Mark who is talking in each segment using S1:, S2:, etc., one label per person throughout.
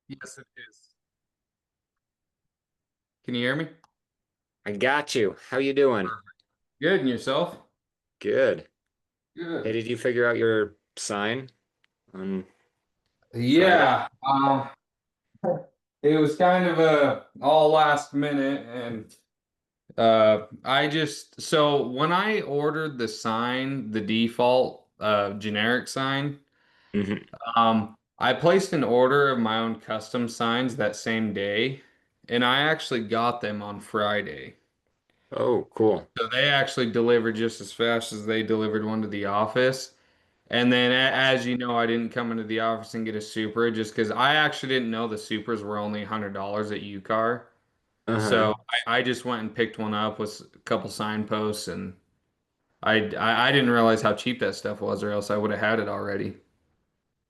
S1: Yes, it is. Can you hear me?
S2: I got you. How you doing?
S1: Perfect. Good, and yourself?
S2: Good. Hey,
S1: Good.
S2: did you figure out your sign on Friday?
S1: Yeah, it was kind of a all last minute, and I just so when I ordered the sign, the default generic sign,
S2: Hmm.
S1: I placed an order of my own custom signs that same day, and I actually got them on Friday.
S2: Oh, cool.
S1: So they actually delivered just as fast as they delivered one to the office. And then, as you know, I didn't come into the office and get a Supra just because I actually didn't know the Supras were only $100 at UCar.
S2: Uh-huh.
S1: So I just went and picked one up with a couple signposts, and I didn't realize how cheap that stuff was, or else I would have had it already.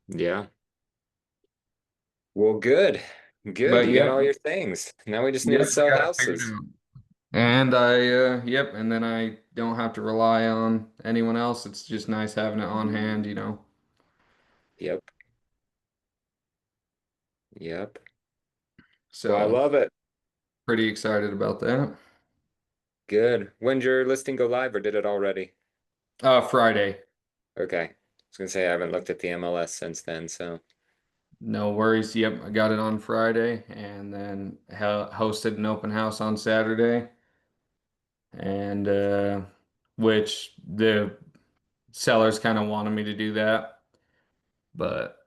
S2: Yeah. Well, good. Good.
S1: But
S2: You got
S1: yep,
S2: all your things. Now we just need to
S1: yep, I
S2: sell
S1: got it figured
S2: houses.
S1: out. And yep, and then I don't have to rely on anyone else. It's just nice having it on hand, you know.
S2: Yep. Yep. Well, I
S1: So
S2: love it.
S1: pretty excited about that.
S2: Good. When'd your listing go live or did it already?
S1: Friday.
S2: Okay. I was gonna say I haven't looked at the MLS since then, so
S1: No worries. Yep, I got it on Friday and then hosted an open house on Saturday, and which the sellers kind of wanted me to do that, but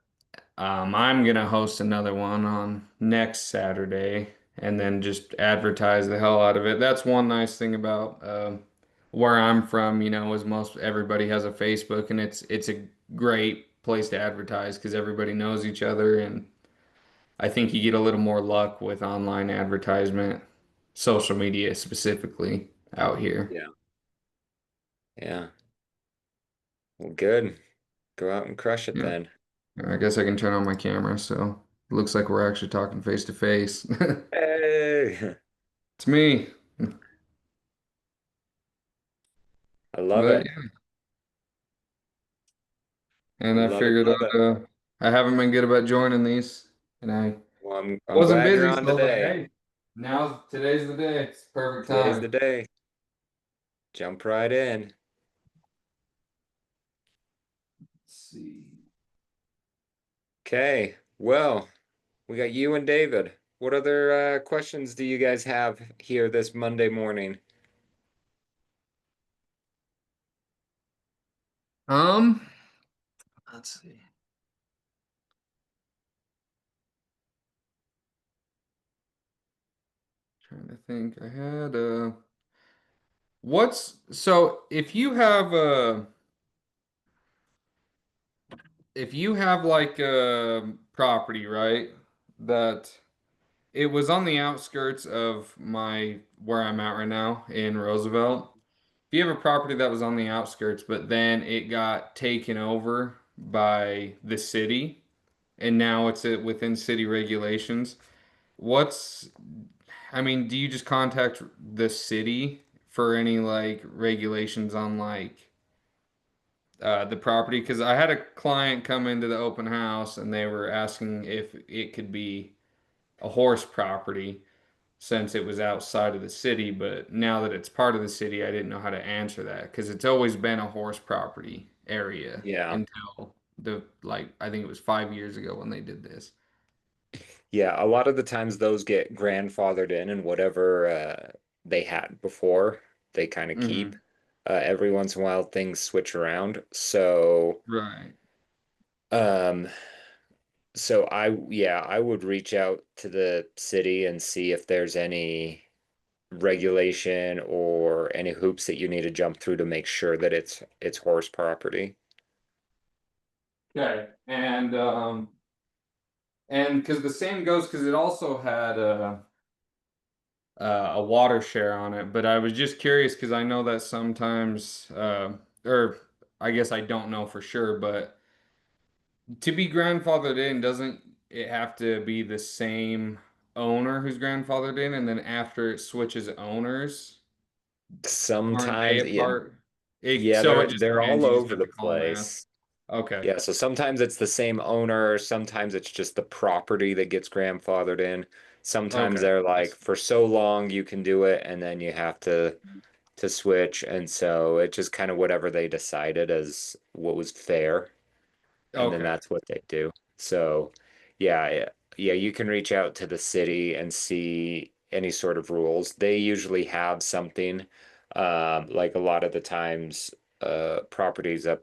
S1: I'm gonna host another one on next Saturday and then just advertise the hell out of it. That's one nice thing about where I'm from, you know, is most everybody has a Facebook, and it's a great place to advertise because everybody knows each other, and I think you get a little more luck with online advertisement, social media specifically out here.
S2: yeah. Yeah. Well, good. Go out and crush it
S1: Yeah.
S2: then.
S1: I guess I can turn on my camera, so it looks like we're actually talking face to face.
S2: Hey.
S1: It's me.
S2: I love
S1: But
S2: it.
S1: yeah, and I
S2: Love it.
S1: figured
S2: Love it.
S1: out I haven't been good about joining these, and I
S2: Well, I'm
S1: wasn't
S2: glad you're
S1: busy,
S2: on
S1: so I was like,
S2: today.
S1: hey, today's the day. It's the perfect
S2: Today's
S1: time.
S2: the day. Jump right in.
S1: Let's see.
S2: Okay. Well, we got you and David. What other questions do you guys have here this Monday morning?
S1: Um, let's see. Trying to think. I had what's so if you have like a property, right, that it was on the outskirts of my where I'm at right now in Roosevelt. If you have a property that was on the outskirts, but then it got taken over by the city and now it's within city regulations, what's I mean, do you just contact the city for any like regulations on like the property? Because I had a client come into the open house and they were asking if it could be a horse property since it was outside of the city, but now that it's part of the city, I didn't know how to answer that because it's always been a horse property area
S2: Yeah.
S1: until the like I think it was 5 years ago when they did this.
S2: Yeah, a lot of the times those get grandfathered in and whatever they had before, they kind of keep.
S1: Hmm.
S2: Every once in a while things switch around.
S1: Right.
S2: Um, yeah, I would reach out to the city and see if there's any regulation or any hoops that you need to jump through to make sure that it's horse property.
S1: Okay. And because the same goes because it also had a water share on it, but I was just curious because I know that sometimes or I guess I don't know for sure, but to be grandfathered in, doesn't it have to be the same owner who's grandfathered in, and then after it switches owners, aren't they
S2: Sometimes,
S1: a
S2: yeah,
S1: part?
S2: yeah,
S1: So it just
S2: they're
S1: depends.
S2: all
S1: You just
S2: over
S1: have
S2: the
S1: to call and ask.
S2: place.
S1: Okay.
S2: Yeah, so sometimes it's the same owner, sometimes it's just the property that gets grandfathered in. Sometimes
S1: Okay.
S2: they're
S1: I
S2: like,
S1: see.
S2: for so long you can do it, and then you have to switch. And so it's just kind of whatever they decided as what was fair, and then
S1: Okay.
S2: that's what they do. So, yeah, yeah, you can reach out to the city and see any sort of rules. They usually have something, like a lot of the times, properties up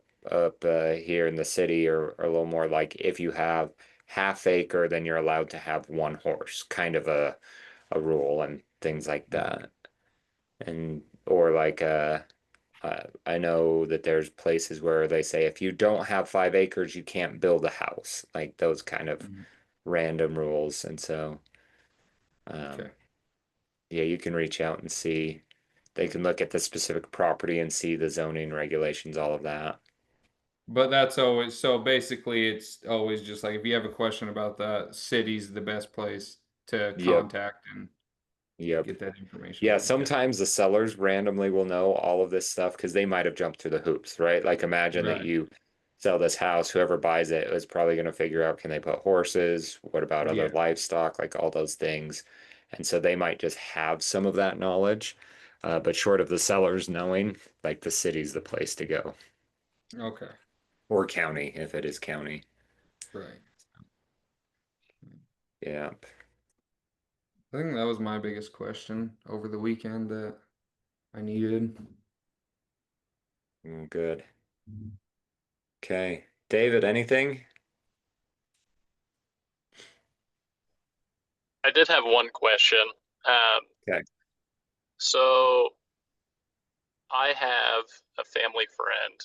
S2: here in the city are a little more like if you have half acre, then you're allowed to have one horse, kind of a rule and things like
S1: Okay.
S2: that. And or like I know that there's places where they say if you don't have 5 acres, you can't build a house, like those kind of
S1: Mhm.
S2: random rules. And so, um,
S1: Okay.
S2: yeah, you can reach out and see. They can look at the specific property and see the zoning regulations, all of that.
S1: But that's always so basically it's always just like if you have a question about that, city's the best place to
S2: Yep,
S1: contact and
S2: yep.
S1: get that information.
S2: Yeah,
S1: Okay.
S2: sometimes the sellers randomly will know all of this stuff because they might have jumped through the hoops, right? Like imagine that
S1: Right.
S2: you sell this house, whoever buys it is probably going to figure out can they put horses? What about other
S1: Yeah.
S2: livestock? Like all those things. And so they might just have some of that knowledge. But short of the sellers knowing, like the city's the place to go.
S1: Okay.
S2: Or county, if it is county.
S1: Right.
S2: Yeah.
S1: I think that was my biggest question over the weekend that I needed.
S2: Good. Okay. David, anything?
S3: I did have one question. Um,
S2: Okay.
S3: so I have a family friend.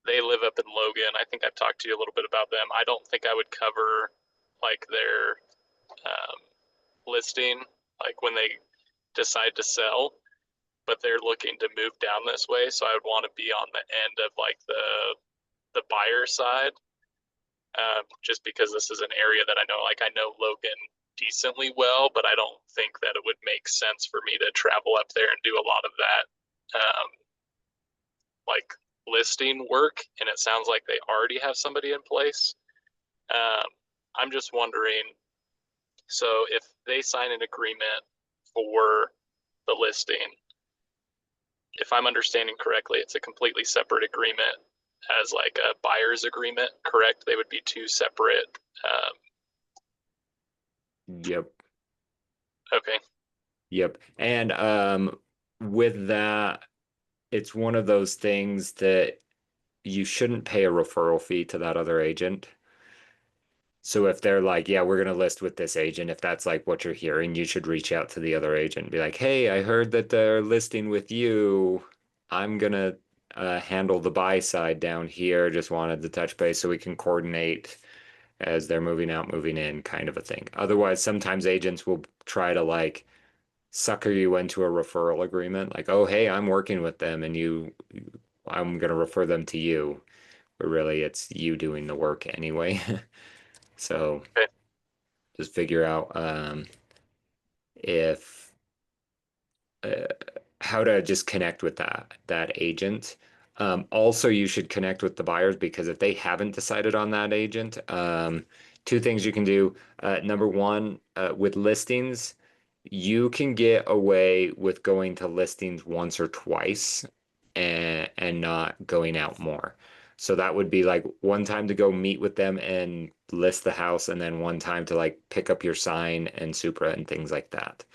S3: They live up in Logan. I think I've talked to you a little bit about them. I don't think I would cover like their um, listing, like when they decide to sell, but they're looking to move down this way. So I would want to be on the end of like the buyer side, just because this is an area that I know. Like I know Logan decently well, but I don't think that it would make sense for me to travel up there and do a lot of that like listing work. And it sounds like they already have somebody in place. Um, I'm just wondering. So if they sign an agreement for the listing, if I'm understanding correctly, it's a completely separate agreement as like a buyer's agreement, correct? They would be two separate.
S2: Yep.
S3: Okay,
S2: Yep. And with that, it's one of those things that you shouldn't pay a referral fee to that other agent. So if they're like, yeah, we're going to list with this agent, if that's like what you're hearing, you should reach out to the other agent and be like, hey, I heard that they're listing with you. I'm going to handle the buy side down here. Just wanted to touch base so we can coordinate as they're moving out, moving in, kind of a thing. Otherwise, sometimes agents will try to like sucker you into a referral agreement, like, oh, hey, I'm working with them and I'm going to refer them to you. But really, it's you doing the work anyway. So
S3: okay,
S2: just figure out if uh, how to just connect with that agent. Also, you should connect with the buyers because if they haven't decided on that agent, two things you can do. Number one, with listings, you can get away with going to listings once or twice and not going out more. So that would be like one time to go meet with them and list the house, and then one time to like pick up your sign and Supra and things like that.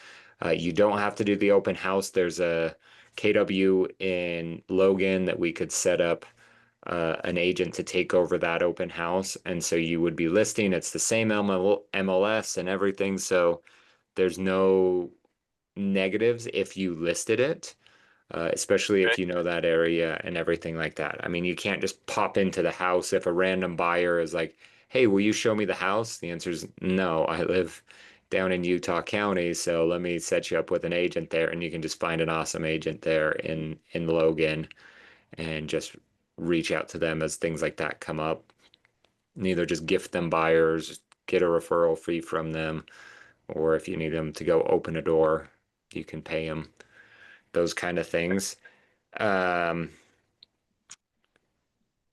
S2: You don't have to do the open house. There's a KW in Logan that we could set up an agent to take over that open house. And so you would be listing, it's the same MLS and everything. So there's no negatives if you listed it, especially
S3: okay,
S2: if you know that area and everything like that. I mean, you can't just pop into the house if a random buyer is like, hey, will you show me the house? The answer is no. I live down in Utah County, so let me set you up with an agent there, and you can just find an awesome agent there in Logan and just reach out to them as things like that come up. And either just gift them buyers, get a referral fee from them, or if you need them to go open a door, you can pay them, those kind of things. Um,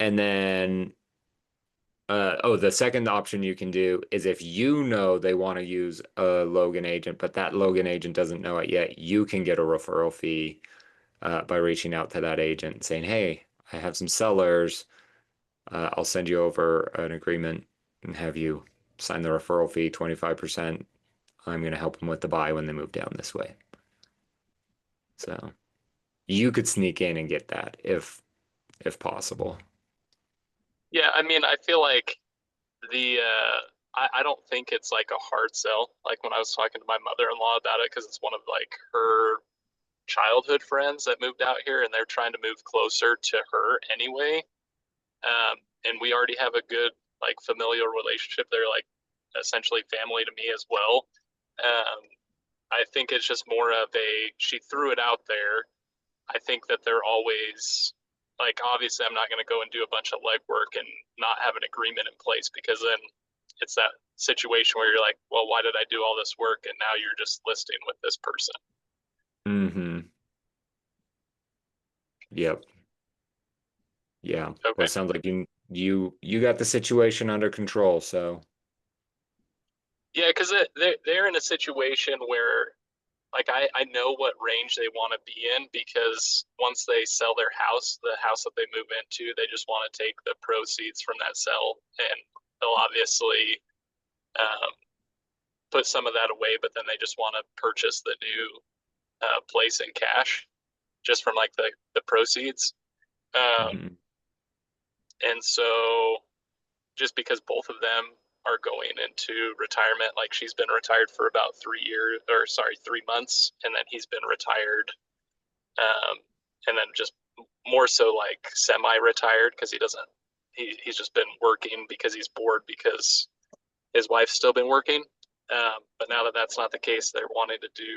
S2: and then The second option you can do is if you know they want to use a Logan agent, but that Logan agent doesn't know it yet, you can get a referral fee by reaching out to that agent and saying, "Hey, I have some sellers. I'll send you over an agreement and have you sign the referral fee, 25%. I'm going to help them with the buy when they move down this way." So you could sneak in and get that if possible.
S3: Yeah, I mean, I feel like I don't think it's like a hard sell. Like when I was talking to my mother-in-law about it, because it's one of like her childhood friends that moved out here, and they're trying to move closer to her anyway. And we already have a good like familial relationship. They're like essentially family to me as well. Um, I think it's just more of a she threw it out there. I think that they're always like obviously I'm not going to go and do a bunch of legwork and not have an agreement in place because then it's that situation where you're like, well, why did I do all this work and now you're just listing with this person?
S2: Mm-hmm. Yep. Yeah. Well,
S3: Okay.
S2: it sounds like you got the situation under control, so
S3: Yeah, because they're in a situation where like I know what range they want to be in because once they sell their house, the house that they move into, they just want to take the proceeds from that sell and they'll obviously um, put some of that away, but then they just want to purchase the new place in cash just from like the proceeds. Um,
S2: mhm.
S3: and so just because both of them are going into retirement, like she's been retired for about 3 years, or sorry, 3 months, and then he's been retired, um, and then just more so like semi-retired because he's just been working because he's bored because his wife's still been working. But now that that's not the case, they're wanting to do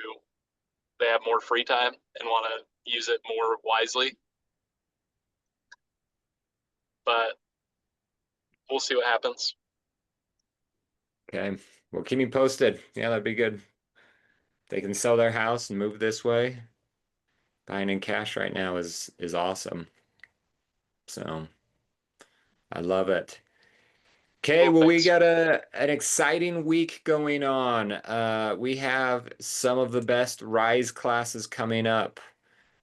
S3: they have more free time and want to use it more wisely. But we'll see what happens.
S2: Okay. Well, keep me posted. Yeah, that'd be good. They can sell their house and move this way. Buying in cash right now is awesome. So I love it. Okay,
S3: Cool.
S2: well, we
S3: Thanks.
S2: got an exciting week going on. We have some of the best Rise classes coming up.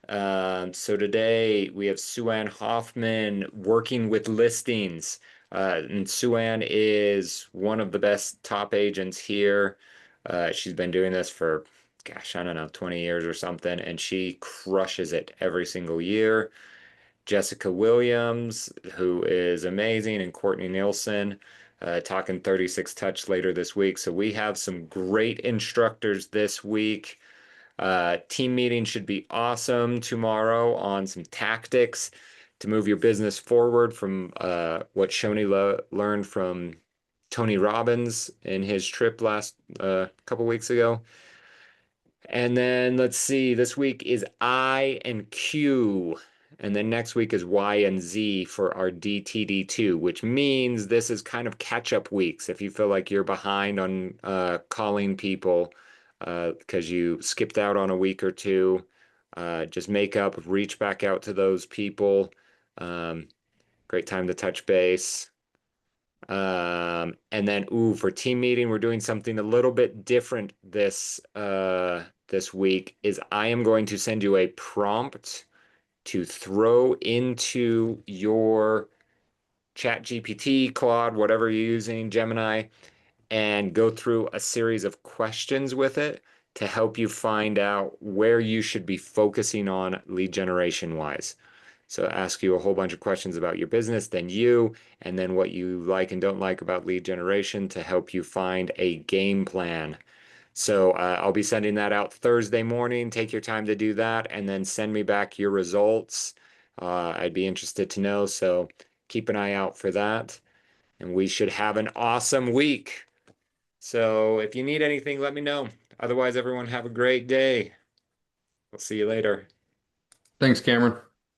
S2: So today we have Suan Hoffman working with listings. And Suan is one of the best top agents here. She's been doing this for, gosh, I don't know, 20 years or something, and she crushes it every single year. Jessica Williams, who is amazing, and Courtney Nielsen, talking 36 touch later this week. So we have some great instructors this week. Team meeting should be awesome tomorrow on some tactics to move your business forward from what Shoni learned from Tony Robbins in his trip last couple weeks ago. And then let's see, this week is I and Q. And then next week is Y and Z for our DTD2, which means this is kind of catch-up weeks. If you feel like you're behind on calling people because you skipped out on a week or two, just make up, reach back out to those people. Um, Great time to touch base. And then, ooh, for team meeting, we're doing something a little bit different this week. Is I am going to send you a prompt to throw into your Chat GPT, Claude, whatever you're using, Gemini, and go through a series of questions with it to help you find out where you should be focusing on lead generation wise. So ask you a whole bunch of questions about your business, then you, and then what you like and don't like about lead generation to help you find a game plan. So I'll be sending that out Thursday morning. Take your time to do that and then send me back your results. I'd be interested to know. So keep an eye out for that. And we should have an awesome week. So if you need anything, let me know. Otherwise, everyone have a great day. We'll see you later.
S1: Thanks, Cameron.